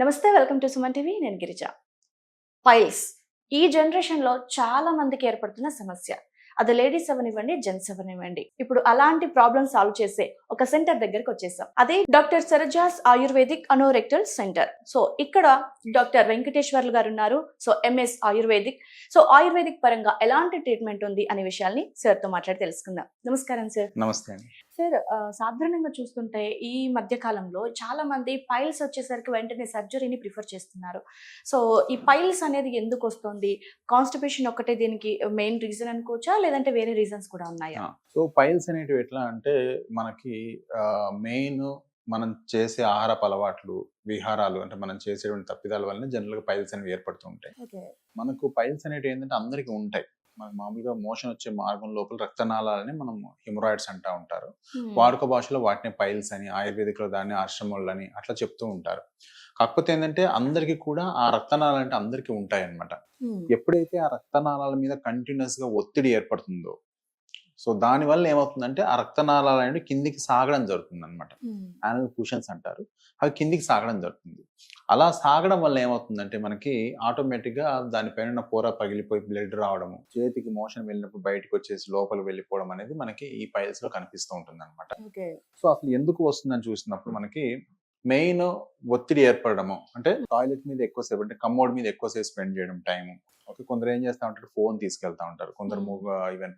నమస్తే, welcome to Suman TV. నేను Girija. Piles ఈ జనరేషన్ లో చాలా మందికి ఏర్పడుతున్న సమస్య. అది లేడీస్ అవనివ్వండి, జెంట్స్ అవనివ్వండి. ఇప్పుడు అలాంటి ప్రాబ్లమ్ సాల్వ్ చేసే ఒక సెంటర్ దగ్గరికి వచ్చేసాం. అదే doctor Sarajas ayurvedic anorectal centre. So ఇక్కడ డాక్టర్ వెంకటేశ్వర్లు గారు ఉన్నారు. So MS ayurvedic. So ayurvedic పరంగా ఎలాంటి ట్రీట్మెంట్ ఉంది అనే విషయాల్ని సార్ తో మాట్లాడి తెలుసుకుందాం. నమస్కారం సార్. నమస్తే అండి. సార్, సాధారణంగా చూస్తుంటే ఈ మధ్య కాలంలో చాలా మంది పైల్స్ వచ్చేసరికి వెంటనే సర్జరీని ప్రిఫర్ చేస్తున్నారు. సో ఈ పైల్స్ అనేది ఎందుకు వస్తుంది? కాన్స్టిపేషన్ ఒక్కటే దీనికి మెయిన్ రీజన్ అనుకోవచ్చా, లేదంటే వేరే రీజన్స్ కూడా ఉన్నాయా? సో పైల్స్ అనేటివి ఎట్లా అంటే మనకి మెయిన్ మనం చేసే ఆహారపు అలవాట్లు, విహారాలు అంటే మనం చేసేటువంటి తప్పిదాల వల్ల జనరల్గా పైల్స్ అనేవి ఏర్పడుతూ ఉంటాయి. ఓకే. మనకు పైల్స్ అనేవి ఏంటంటే అందరికీ ఉంటాయి. మనకు మామూలుగా మోషన్ వచ్చే మార్గం లోపల రక్తనాళాలని మనం హిమరాయిడ్స్ అంటూ ఉంటారు. వాడుక భాషలో వాటిని పైల్స్ అని, ఆయుర్వేదిక్లో దాన్ని ఆశ్రమాలు అని అట్లా చెప్తూ ఉంటారు. కాకపోతే ఏంటంటే అందరికీ కూడా ఆ రక్తనాళాలు అంటే అందరికీ ఉంటాయి అన్నమాట. ఎప్పుడైతే ఆ రక్తనాళాల మీద కంటిన్యూస్ గా ఒత్తిడి ఏర్పడుతుందో, సో దానివల్ల ఏమవుతుందంటే ఆ రక్తనాళాలు అనేవి కిందికి సాగడం జరుగుతుంది అనమాట. యానల్ పుషన్స్ అంటారు. అవి కిందికి సాగడం జరుగుతుంది. అలా సాగడం వల్ల ఏమవుతుందంటే మనకి ఆటోమేటిక్ గా దానిపైన ఉన్న పొర పగిలిపోయి బ్లడ్ రావడము, చేతికి మోషన్ వెళ్ళినప్పుడు బయటకు వచ్చేసి లోపల వెళ్ళిపోవడం అనేది మనకి ఈ పైల్స్ లో కనిపిస్తూ ఉంటుంది అనమాట. సో అసలు ఎందుకు వస్తుందని చూసినప్పుడు మనకి మెయిన్ ఒత్తిడి ఏర్పడము, అంటే టాయిలెట్ మీద ఎక్కువసేపు, అంటే కమ్మోడ్ మీద ఎక్కువసేపు స్పెండ్ చేయడం టైము. ఓకే, కొందరు ఏం చేస్తూ ఉంటారు, ఫోన్ తీసుకెళ్తా ఉంటారు, కొందరు ఈవెన్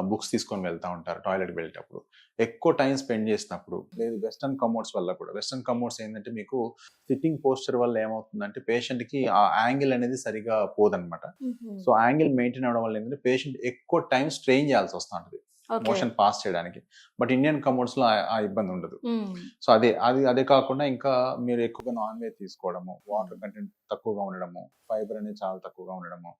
బుక్స్ తీసుకొని వెళ్తా ఉంటారు టాయిలెట్ వెళ్ళేటప్పుడు. ఎక్కువ టైం స్పెండ్ చేసినప్పుడు, లేదు వెస్టర్న్ కమోడ్స్ వల్ల కూడా. వెస్టర్న్ కమోడ్స్ ఏంటంటే మీకు సిట్టింగ్ పోస్చర్ వల్ల ఏమవుతుందంటే పేషెంట్ కి ఆ యాంగిల్ అనేది సరిగా పోదనమాట. సో యాంగిల్ మెయింటైన్ అవడం వల్ల ఏంటంటే పేషెంట్ ఎక్కువ టైం స్ట్రెయిన్ చేయాల్సి వస్తూ ఉంటుంది మోషన్ పాస్ చేయడానికి. బట్ ఇండియన్ కమోడ్స్ లో ఆ ఇబ్బంది ఉండదు. సో అదే కాకుండా ఇంకా మీరు ఎక్కువగా నాన్ వెజ్ తీసుకోవడము, వాటర్ కంటెంట్ తక్కువగా ఉండడము, ఫైబర్ అనేది చాలా తక్కువగా ఉండడము,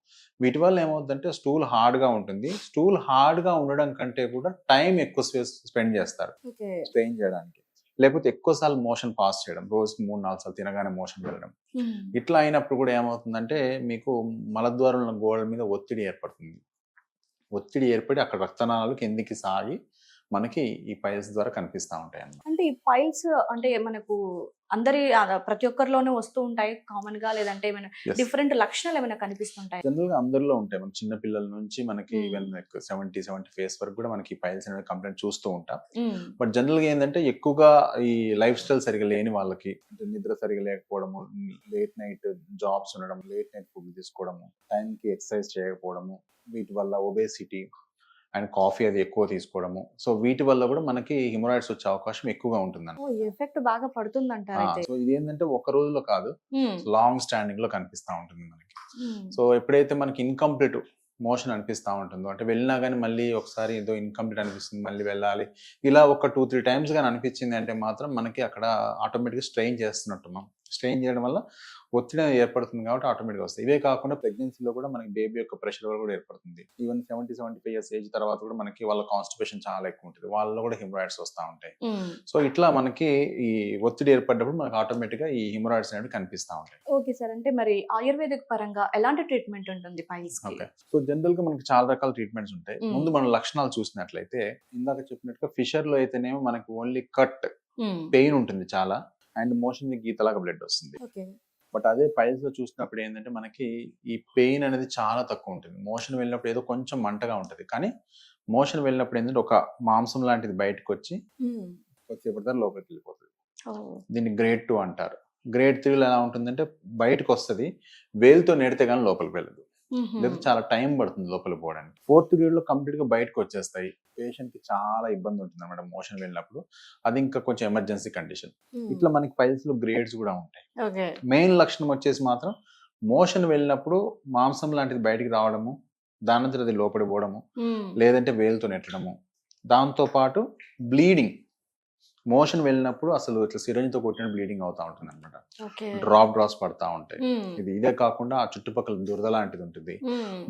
వీటి వల్ల ఏమవుతుందంటే స్టూల్ హార్డ్ గా ఉంటుంది. స్టూల్ హార్డ్ గా ఉండడం కంటే కూడా టైం ఎక్కువ స్పెండ్ చేస్తారు స్ట్రెయిన్ చేయడానికి. లేకపోతే ఎక్కువసార్లు మోషన్ పాస్ చేయడం, రోజుకి 3-4 సార్లు తినగానే మోషన్ వెళ్ళడం, ఇట్లా అయినప్పుడు కూడా ఏమవుతుందంటే మీకు మలద్వారంలో గోడల మీద ఒత్తిడి ఏర్పడుతుంది. ఒత్తిడి ఏర్పడి అక్కడ రక్తనాళాలు కిందికి సాగి మనకి ఈ పైల్స్ ద్వారా కనిపిస్తూ ఉంటాయి అన్నమాట. అంటే ఈ పైల్స్ అంటే మనకు ప్రతి ఒక్కరిలోనే వస్తూ ఉంటాయి కామన్ గా, లేదంటే ఏమైనా డిఫరెంట్ లక్షణాలు ఏమైనా కనిపిస్తుంటాయి? జనరల్ గా అందరిలో ఉంటాయి. మన చిన్న పిల్లల నుంచి మనకి ఈవెన్ 70 ఫేస్ వరకు కూడా మనకి పైల్స్ అనే కంప్లైంట్ చూస్తూ ఉంటాం. బట్ జనరల్ గా ఏంటంటే ఎక్కువగా ఈ లైఫ్ స్టైల్ సరిగా లేని వాళ్ళకి, అంటే నిద్ర సరిగా లేకపోవడము, లేట్ నైట్ జాబ్స్ ఉండడం, లేట్ నైట్ ఫుడ్ తీసుకోవడము, టైంకి ఎక్సర్సైజ్ చేయకపోవడము, వీటి వల్ల ఒబేసిటీ అండ్ కాఫీ అది ఎక్కువ తీసుకోవడము, సో వీటి వల్ల కూడా మనకి హిమరాయిడ్స్ వచ్చే అవకాశం ఎక్కువగా ఉంటుంది. ఎఫెక్ట్ బాగా పడుతుందంటారు. సో ఇది ఏంటంటే ఒక రోజులో కాదు, లాంగ్ స్టాండింగ్ లో కనిపిస్తూ ఉంటుంది మనకి. సో ఎప్పుడైతే మనకి ఇన్కంప్లీట్ మోషన్ అనిపిస్తూ ఉంటుందో, అంటే వెళ్ళినా కానీ మళ్ళీ ఒకసారి ఏదో ఇన్కంప్లీట్ అనిపిస్తుంది, మళ్ళీ వెళ్ళాలి, ఇలా ఒక 2-3 టైమ్స్ కానీ అనిపించింది అంటే మాత్రం మనకి అక్కడ ఆటోమేటిక్గా స్ట్రెయిన్ చేస్తున్నట్టున్నాం. స్ట్రెయిన్ చేయడం వల్ల ఒత్తిడి ఏర్పడుతుంది కాబట్టి ఆటోమేటిక్గా వస్తాయి. ఇవే కాకుండా ప్రెగ్నెన్సీలో కూడా మనకి బేబీ యొక్క ప్రెషర్ కూడా ఏర్పడుతుంది. ఈవెన్ 70-75 ఇయర్స్ ఏజ్ తర్వాత కూడా మనకి వాళ్ళ కాన్స్టిపేషన్ చాలా ఎక్కువ ఉంటుంది, వాళ్ళలో కూడా హిమరాయిడ్స్ వస్తూ ఉంటాయి. సో ఇట్లా మనకి ఈ ఒత్తిడి ఏర్పడినప్పుడు మనకి ఆటోమేటిక్గా ఈ హిమరాయిడ్స్ అనేవి కనిపిస్తూ ఉంటాయి. ఓకే సార్, అంటే మరి ఆయుర్వేదిక్ పరంగా ఎలాంటి ట్రీట్మెంట్ ఉంటుంది పైల్స్ కి? ఓకే, సో జనరల్ గా మనకి చాలా రకాల ట్రీట్మెంట్స్ ఉంటాయి. ముందు మనం లక్షణాలు చూసినట్లయితే ఇందాక చెప్పినట్టుగా ఫిషర్ లో అయితేనేమో మనకి ఓన్లీ కట్ పెయిన్ ఉంటుంది చాలా, అండ్ మోషన్ గీతలాగా బ్లడ్ వస్తుంది. బట్ అదే పైల్స్ లో చూసినప్పుడు ఏంటంటే మనకి ఈ పెయిన్ అనేది చాలా తక్కువ ఉంటుంది. మోషన్ వెళ్ళినప్పుడు ఏదో కొంచెం మంటగా ఉంటుంది, కానీ మోషన్ వెళ్ళినప్పుడు ఏంటంటే ఒక మాంసం లాంటిది బయటకు వచ్చి కొద్దిసేపటి తర్వాత లోపలికి వెళ్ళిపోతుంది. దీన్ని గ్రేడ్ 2 అంటారు. గ్రేడ్ 3 ఎలా ఉంటుందంటే బయటకు వస్తుంది, వేలుతో నెడితే కానీ లోపలికి వెళ్ళదు, లేదా చాలా టైం పడుతుంది లోపలికి పోవడానికి. 4th గ్రేడ్ లో కంప్లీట్ గా బయటకు వచ్చేస్తాయి. పేషెంట్ కి చాలా ఇబ్బంది ఉంటుంది అన్నమాట మోషన్ వెళ్ళినప్పుడు. అది ఇంకా కొంచెం ఎమర్జెన్సీ కండిషన్. ఇట్లా మనకి పైల్స్ లో గ్రేడ్స్ కూడా ఉంటాయి. మెయిన్ లక్షణం వచ్చేసి మాత్రం మోషన్ వెళ్ళినప్పుడు మాంసం లాంటిది బయటికి రావడము, దానంతరం అది లోపలి పోవడము, లేదంటే వేలుతో నెట్టడము, దాంతో పాటు బ్లీడింగ్. మోషన్ వెళ్ళినప్పుడు అసలు ఇట్లా సిరంజ్ తో కొట్టిన బ్లీడింగ్ అవుతా ఉంటుంది అనమాట. డ్రాప్స్ పడతా ఉంటాయి. ఇదే కాకుండా ఆ చుట్టుపక్కల దురద లాంటిది ఉంటుంది.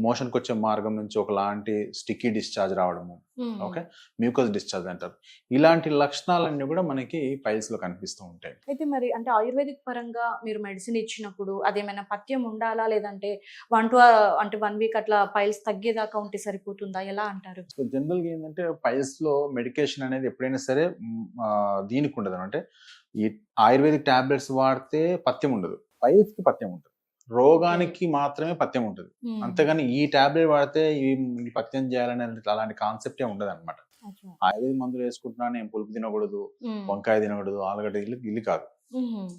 మోషన్ కి వచ్చే మార్గం నుంచి ఒకలాంటి స్టిక్కీ డిశ్చార్జ్ రావడము, ఓకే, మ్యూకస్ డిశ్చార్జ్ అంటారు. ఇలాంటి లక్షణాలన్నీ కూడా మనకి పైల్స్ లో కనిపిస్తూ ఉంటాయి. అయితే మరి అంటే ఆయుర్వేదిక్ పరంగా మీరు మెడిసిన్ ఇచ్చినప్పుడు అదేమైనా పథ్యం ఉండాలా, లేదంటే 1 వీక్ అట్లా పైల్స్ తగ్గేదాకా ఉంటే సరిపోతుందా, ఎలా అంటారు? సో జనరల్ గా ఏంటంటే పైల్స్ లో మెడికేషన్ అనేది ఎప్పుడైనా సరే దీనికి ఉండదు. అంటే ఈ ఆయుర్వేదిక్ టాబ్లెట్స్ వాడితే పథ్యం ఉండదు. పైల్స్ కి పథ్యం ఉంటుంది, రోగానికి మాత్రమే పథ్యం ఉంటుంది. అంతేగాని ఈ టాబ్లెట్ వాడితే ఈ పథ్యం చేయాలనే అలాంటి కాన్సెప్టే ఉండదు అనమాట. ఆయుర్వేద మందులు వేసుకుంటున్నా నేను పులుపు తినకూడదు, వంకాయ తినకూడదు, ఆలుగడ్డ ఇల్లు కాదు.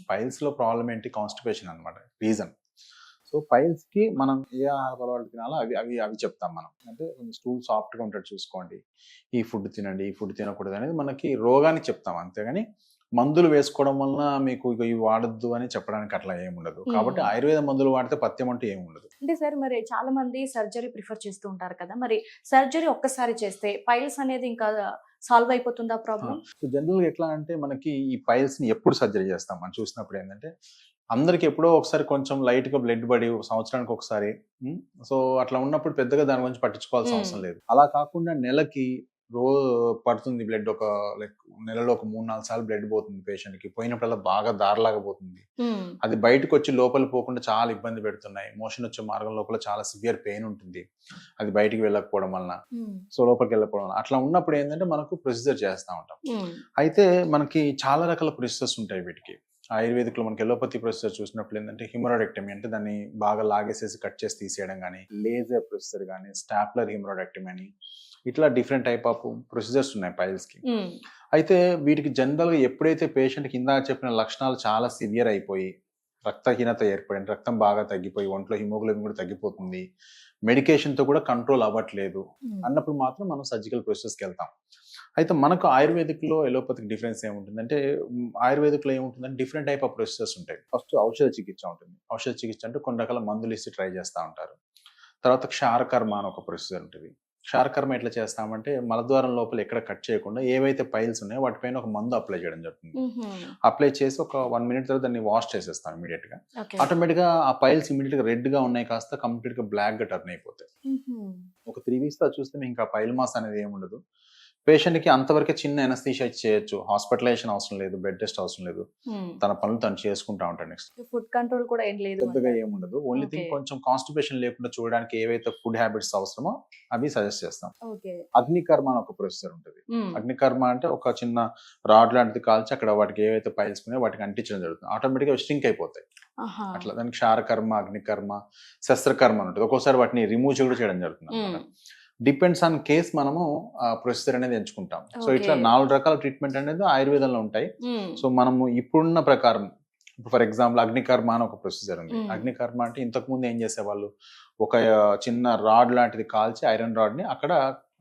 పైల్స్ లో ప్రాబ్లం ఏంటి? కాన్స్టిపేషన్ అనమాట రీజన్. సో పైల్స్ కి మనం ఏ ఆహార అలవాట్లు తినాలో అవి చెప్తాం మనం. అంటే స్టూల్ సాఫ్ట్ గా ఉంటాడు చూసుకోండి, ఈ ఫుడ్ తినండి, ఈ ఫుడ్ తినకూడదు అనేది మనకి రోగానికి చెప్తాం. అంతేగాని మందులు వేసుకోవడం వలన మీకు ఇవి వాడద్దు అని చెప్పడానికి అట్లా ఏముండదు. కాబట్టి ఆయుర్వేద మందులు వాడితే పథ్యం అంటూ ఏముండదు. అంటే సార్ మరి చాలా మంది సర్జరీ ప్రిఫర్ చేస్తూ ఉంటారు కదా, మరి సర్జరీ ఒక్కసారి చేస్తే పైల్స్ అనేది ఇంకా సాల్వ్ అయిపోతుందా ప్రాబ్లం? సో జనరల్ గా ఎట్లా అంటే మనకి ఈ పైల్స్ ని ఎప్పుడు సర్జరీ చేస్తాం మనం చూసినప్పుడు ఏంటంటే అందరికి ఎప్పుడో ఒకసారి కొంచెం లైట్ గా బ్లడ్ పడి సంవత్సరానికి ఒకసారి, సో అట్లా ఉన్నప్పుడు పెద్దగా దాని గురించి పట్టించుకోవాల్సిన అవసరం లేదు. అలా కాకుండా నెలకి పడుతుంది బ్లడ్, ఒక లైక్ నెలలో ఒక 3-4 సార్లు బ్లడ్ పోతుంది పేషెంట్ కి, పోయినప్పుడల్లా బాగా దారిలాగా పోతుంది, అది బయటకు వచ్చి లోపల పోకుండా చాలా ఇబ్బంది పెడుతున్నాయి, మోషన్ వచ్చే మార్గం లోపల చాలా సివియర్ పెయిన్ ఉంటుంది, అది బయటికి వెళ్ళకపోవడం వలన, సో లోపలికి వెళ్ళకపోవడం వలన, అట్లా ఉన్నప్పుడు ఏంటంటే మనకు ప్రొసీజర్ చేస్తూ ఉంటాం. అయితే మనకి చాలా రకాల ప్రొసీజర్స్ ఉంటాయి వీటికి. ఆయుర్వేదిక్లో మనకి ఎలోపతి ప్రొసీజర్ చూసినప్పుడు ఏంటంటే హిమోరాయిడెక్టమీ అంటే దాన్ని బాగా లాగేసేసి కట్ చేసి తీసేయడం కానీ, లేజర్ ప్రొసీజర్ కానీ, స్టాప్లర్ హిమోరాయిడెక్టమీ అని, ఇట్లా డిఫరెంట్ టైప్ ఆఫ్ ప్రొసీజర్స్ ఉన్నాయి పైల్స్ కి. అయితే వీటికి జనరల్ గా ఎప్పుడైతే పేషెంట్ కింద చెప్పిన లక్షణాలు చాలా సివియర్ అయిపోయి రక్తహీనత ఏర్పడింది, రక్తం బాగా తగ్గిపోయి ఒంట్లో హిమోగ్లోబిన్ కూడా తగ్గిపోతుంది, మెడికేషన్ తో కూడా కంట్రోల్ అవ్వట్లేదు అన్నప్పుడు మాత్రం మనం సర్జికల్ ప్రొసెస్కి వెళ్తాం. అయితే మనకు ఆయుర్వేదిక్ లో ఎలోపతికి డిఫరెన్స్ ఏముంటుందంటే, ఆయుర్వేదిక్ లో ఏముంటుందంటే డిఫరెంట్ టైప్ ఆఫ్ ప్రొసెసెస్ ఉంటాయి. ఫస్ట్ ఔషధ చికిత్స ఉంటుంది. ఔషధ చికిత్స అంటే కొన్ని రకాల మందులు ఇచ్చి ట్రై చేస్తూ ఉంటారు. తర్వాత క్షారకర్మ అని ఒక ప్రొసీజర్ ఉంటుంది. క్షారకర్మ ఎట్లా చేస్తామంటే మలద్వారం లోపల ఎక్కడ కట్ చేయకుండా ఏవైతే పైల్స్ ఉన్నాయో వాటిపైన ఒక మందు అప్లై చేయడం జరుగుతుంది. అప్లై చేసి ఒక 1 minute తర్వాత దాన్ని వాష్ చేసేస్తాం ఇమీడియట్ గా. ఆటోమేటిక్ గా ఆ పైల్స్ ఇమీడియట్ గా రెడ్ గా ఉన్నాయి కాస్త కంప్లీట్ గా బ్లాక్ గా టర్న్ అయిపోతాయి. ఒక 3 weeks తో చూస్తే ఇంకా పైల్ మాస్ అనేది ఏమి ఉండదు. పేషెంట్ కి అంతవరకే చిన్న ఎనస్థీషియా చేయొచ్చు, హాస్పిటలైజేషన్ అవసరం లేదు, బెడ్ రెస్ట్ అవసరం లేదు, తన పనులు తను చేసుకుంటా ఉంటాడు. నెక్స్ట్ ఫుడ్ కంట్రోల్ కూడా ఏం లేదు, పెద్దగా ఏముండదు. ఓన్లీ థింగ్ కొంచెం కాన్స్టిపేషన్ లేకుండా చూడడానికి ఏవైతే ఫుడ్ హ్యాబిట్స్ అవసరమో అవి సజెస్ట్ చేస్తాం. అగ్నికర్మ అని ఒక ప్రొసీజర్ ఉంటుంది. అగ్నికర్మ అంటే ఒక చిన్న రాడ్ లాంటిది కాల్చి అక్కడ వాటికి ఏవైతే పైల్స్ ఉన్నాయో వాటికి అంటించడం జరుగుతుంది, ఆటోమేటిక్ గా స్ట్రింక్ అయిపోతాయి. అట్లా దానికి క్షారకర్మ, అగ్నికర్మ, శస్త్రకర్మ ఉంటుంది. ఒక్కోసారి వాటిని రిమూవ్ కూడా చేయడం జరుగుతుంది. డిపెండ్స్ ఆన్ కేస్ మనము ప్రొసీజర్ అనేది ఎంచుకుంటాం. సో ఇట్లా 4 రకాల ట్రీట్మెంట్ అనేది ఆయుర్వేదంలో ఉంటాయి. సో మనము ఇప్పుడున్న ప్రకారం, ఫర్ ఎగ్జాంపుల్ అగ్నికర్మ అని ఒక ప్రొసీజర్ ఉంది. అగ్నికర్మ అంటే ఇంతకు ముందు ఏం చేసేవాళ్ళు, ఒక చిన్న రాడ్ లాంటిది కాల్చి ఐరన్ రాడ్ ని అక్కడ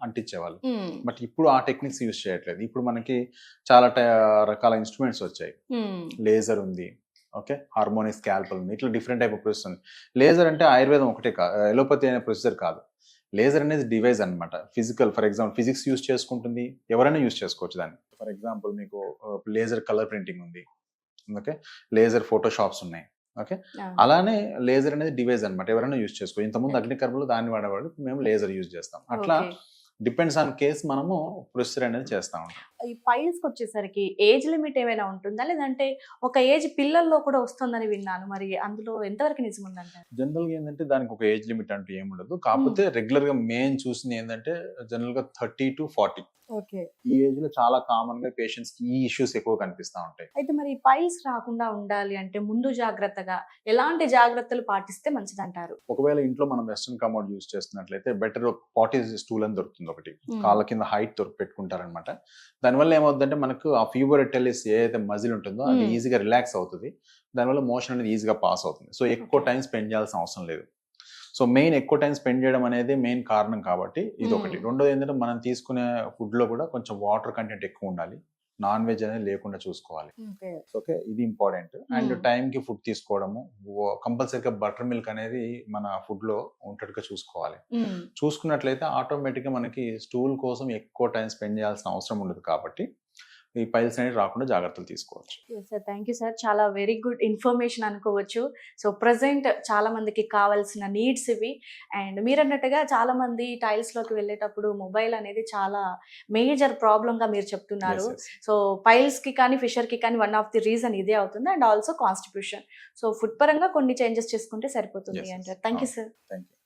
అంటించేవాళ్ళు. బట్ ఇప్పుడు ఆ టెక్నిక్స్ యూజ్ చేయట్లేదు. ఇప్పుడు మనకి చాలా రకాల ఇన్స్ట్రుమెంట్స్ వచ్చాయి. లేజర్ ఉంది, ఓకే, హార్మోనిక్ స్కాల్పల్ ఉంది, ఇట్లా డిఫరెంట్ టైప్ ఆఫ్ ప్రొసీజర్ ఉంది. లేజర్ అంటే ఆయుర్వేదం ఒకటే కాదు, ఎలోపతి అనే ప్రొసీజర్ కాదు. లేజర్ అనేది డివైస్ అనమాట, physical. For example physics use చేసుకుంటుంది, ఎవరైనా యూజ్ చేసుకోవచ్చు దాన్ని. ఫర్ ఎగ్జాంపుల్ మీకు లేజర్ కలర్ ప్రింటింగ్ ఉంది, ఓకే, లేజర్ ఫోటోషాప్స్ ఉన్నాయి, ఓకే. అలానే లేజర్ అనేది డివైస్ అనమాట, ఎవరైనా యూజ్ చేసుకోవచ్చు. ఇంతకుముందు అగ్నికర్మలో దాన్ని వాడేవాళ్ళు, మేము లేజర్ యూజ్ చేస్తాం. అట్లా డిపెండ్స్ ఆన్ కేస్ మనము ప్రొసీజర్ అనేది చేస్తా ఉంటాం. ఈ పైల్స్ వచ్చేసరికి ఏజ్ లిమిట్ ఏమైనా ఉంటుందా, లేదంటే ఒక ఏజ్ పిల్లల్లో కూడా వస్తుందని విన్నాను, మరి అందులో ఎంతవరకు నిజం ఉందంటారు? జనరల్ గా ఏంటంటే దానికి ఒక ఏజ్ లిమిట్ అంటూ ఏముండదు. కాకపోతే రెగ్యులర్ గా మెయిన్ చూసింది ఏంటంటే జనరల్ గా 30 to 40 ఈ ఏజ్ లో చాలా కామన్ గా పేషెంట్స్ కి ఈ ఇష్యూస్ ఎక్కువ కనిపిస్తా ఉంటాయి. అయితే మరి పైల్స్ రాకుండా ఉండాలి అంటే ముందు జాగ్రత్తగా ఎలాంటి జాగ్రత్తలు పాటిస్తే మంచిది అంటారు? ఒకవేళ ఇంట్లో మనం వెస్టర్న్ కమోడ్ యూజ్ చేస్తున్నట్లయితే బెటర్ పాటీ స్టూల్ అని దొరుకుతుంది ఒకటి, కాళ్ళ కింద హైట్ పెట్టుకుంటారనమాట. దానివల్ల ఏమవుతుందంటే మనకు ఆ ఫీవర్ టెలిస్ ఏదైతే మజిల్ ఉంటుందో అది ఈజీగా రిలాక్స్ అవుతుంది, దానివల్ల మోషన్ అనేది ఈజీగా పాస్ అవుతుంది. సో ఎక్కువ టైం స్పెండ్ చేయాల్సిన అవసరం లేదు. సో మెయిన్ ఎక్కువ టైం స్పెండ్ చేయడం అనేది మెయిన్ కారణం కాబట్టి ఇది ఒకటి. రెండోది ఏంటంటే మనం తీసుకునే ఫుడ్ లో కూడా కొంచెం వాటర్ కంటెంట్ ఎక్కువ ఉండాలి, నాన్ వెజ్ అనేది లేకుండా చూసుకోవాలి, ఓకే, ఇది ఇంపార్టెంట్. అండ్ టైం కి ఫుడ్ తీసుకోవడము, కంపల్సరీగా బటర్ మిల్క్ అనేది మన ఫుడ్ లో ఉంటట్టుగా చూసుకోవాలి. చూసుకున్నట్లయితే ఆటోమేటిక్ గా మనకి స్టూల్ కోసం ఎక్కువ టైం స్పెండ్ చేయాల్సిన అవసరం ఉండదు, కాబట్టి ఈ పైల్స్ అనేది రాకుండా జాగ్రత్తలు తీసుకోవచ్చు. సార్, థ్యాంక్ యూ సార్, చాలా వెరీ గుడ్ ఇన్ఫర్మేషన్ అనుకోవచ్చు. సో ప్రజెంట్ చాలా మందికి కావాల్సిన నీడ్స్ ఇవి. అండ్ మీరు అన్నట్టుగా చాలా మంది టైల్స్ లోకి వెళ్ళేటప్పుడు మొబైల్ అనేది చాలా మేజర్ ప్రాబ్లమ్ గా మీరు చెప్తున్నారు. సో పైల్స్ కి కానీ ఫిషర్ కి కానీ వన్ ఆఫ్ ది రీజన్ ఇదే అవుతుంది, and also constitution. So food పరంగా కొన్ని చేంజెస్ చేసుకుంటే సరిపోతుంది అంటారు. Thank you sir. Thank you.